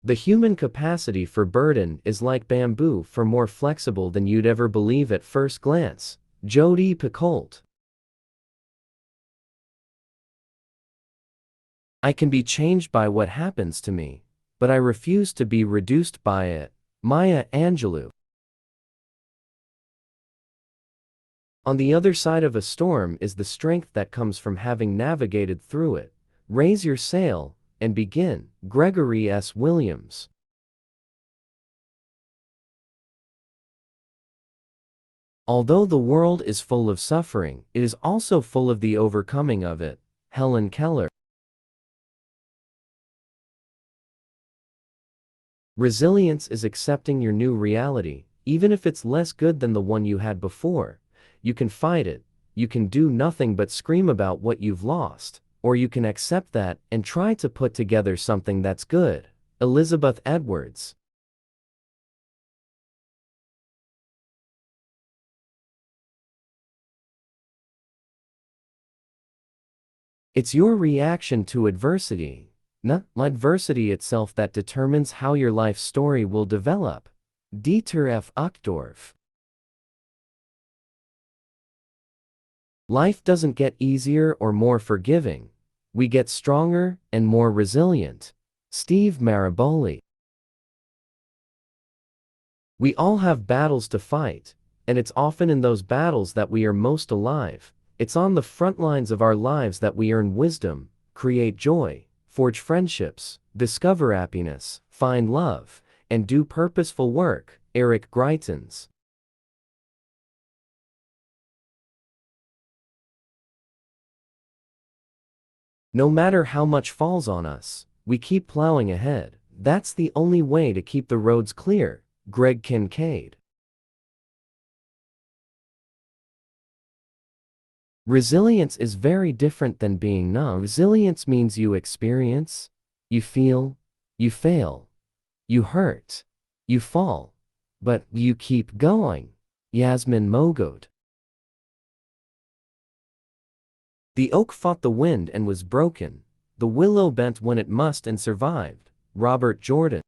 The human capacity for burden is like bamboo, for more flexible than you'd ever believe at first glance. Jodi Picoult. I can be changed by what happens to me, but I refuse to be reduced by it. Maya Angelou. On the other side of a storm is the strength that comes from having navigated through it. Raise your sail and begin. Gregory S. Williams. Although the world is full of suffering, it is also full of the overcoming of it. Helen Keller. Resilience is accepting your new reality, even if it's less good than the one you had before. You can fight it, you can do nothing but scream about what you've lost, or you can accept that and try to put together something that's good. Elizabeth Edwards. It's your reaction to adversity, not adversity itself, that determines how your life story will develop. Dieter F. Uchtdorf. Life doesn't get easier or more forgiving. We get stronger and more resilient. Steve Maraboli. We all have battles to fight, and it's often in those battles that we are most alive. It's on the front lines of our lives that we earn wisdom, create joy, forge friendships, discover happiness, find love, and do purposeful work. Eric Greitens. No matter how much falls on us, we keep plowing ahead. That's the only way to keep the roads clear. Greg Kincaid. Resilience is very different than being numb. Resilience means you experience, you feel, you fail, you hurt, you fall, but you keep going. Yasmin Mogod. The oak fought the wind and was broken. The willow bent when it must and survived. Robert Jordan.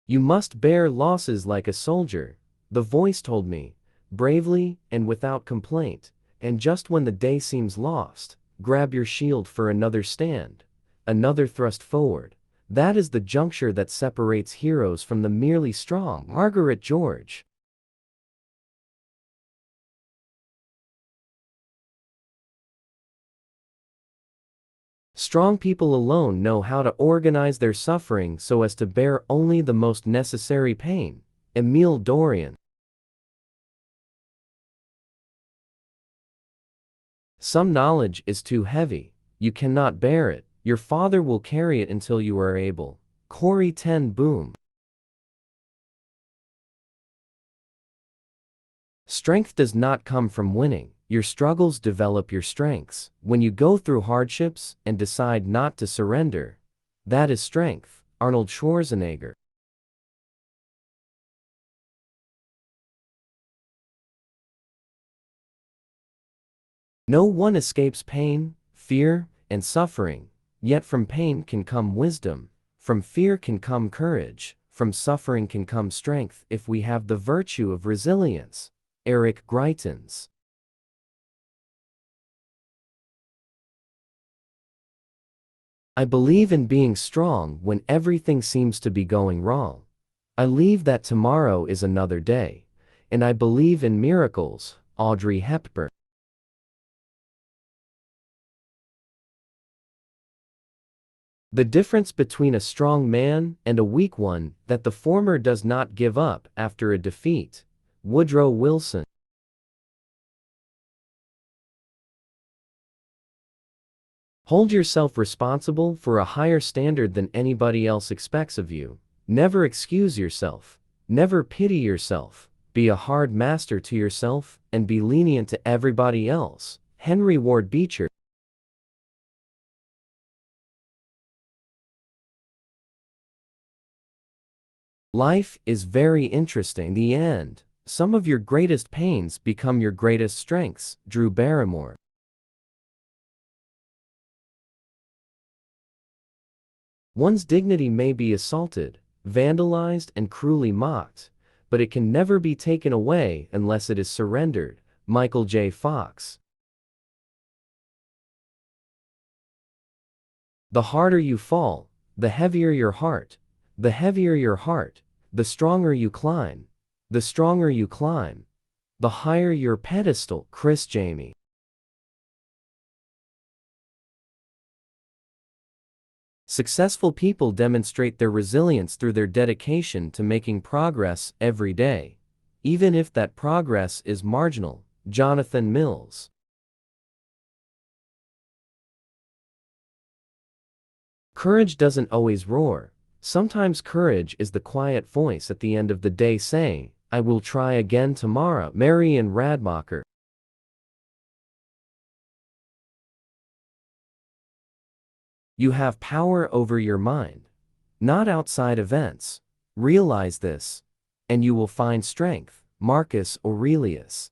You must bear losses like a soldier, the voice told me, bravely and without complaint, and just when the day seems lost, grab your shield for another stand, another thrust forward. That is the juncture that separates heroes from the merely strong. Margaret George. Strong people alone know how to organize their suffering so as to bear only the most necessary pain. Emile Dorian. Some knowledge is too heavy. You cannot bear it. Your Father will carry it until you are able. Corrie ten Boom. Strength does not come from winning. Your struggles develop your strengths. When you go through hardships and decide not to surrender, that is strength. Arnold Schwarzenegger. No one escapes pain, fear, and suffering, yet from pain can come wisdom, from fear can come courage, from suffering can come strength if we have the virtue of resilience. Eric Greitens. I believe in being strong when everything seems to be going wrong. I believe that tomorrow is another day, and I believe in miracles. Audrey Hepburn. The difference between a strong man and a weak one, that the former does not give up after a defeat. Woodrow Wilson. Hold yourself responsible for a higher standard than anybody else expects of you. Never excuse yourself. Never pity yourself. Be a hard master to yourself and be lenient to everybody else. Henry Ward Beecher. Life is very interesting. The end. Some of your greatest pains become your greatest strengths. Drew Barrymore. One's dignity may be assaulted, vandalized, and cruelly mocked, but it can never be taken away unless it is surrendered. Michael J. Fox. The harder you fall, the heavier your heart. The heavier your heart, the stronger you climb. The stronger you climb, the higher your pedestal. Chris Jamie. Successful people demonstrate their resilience through their dedication to making progress every day, even if that progress is marginal. Jonathan Mills. Courage doesn't always roar. Sometimes courage is the quiet voice at the end of the day saying, "I will try again tomorrow." Marian Radmacher. You have power over your mind, not outside events. Realize this, and you will find strength. Marcus Aurelius.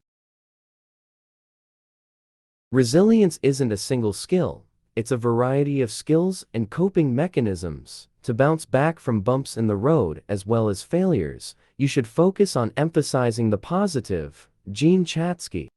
Resilience isn't a single skill, it's a variety of skills and coping mechanisms. To bounce back from bumps in the road as well as failures, you should focus on emphasizing the positive. Gene Chatsky.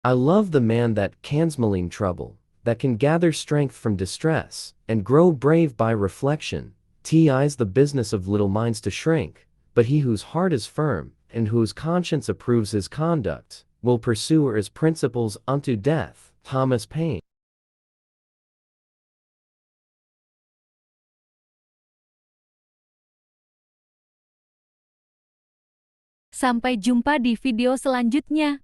I love the man that can smaling trouble, that can gather strength from distress, and grow brave by reflection. Tis the business of little minds to shrink, but he whose heart is firm, and whose conscience approves his conduct, will pursue his principles unto death. Thomas Paine. Sampai jumpa di video selanjutnya.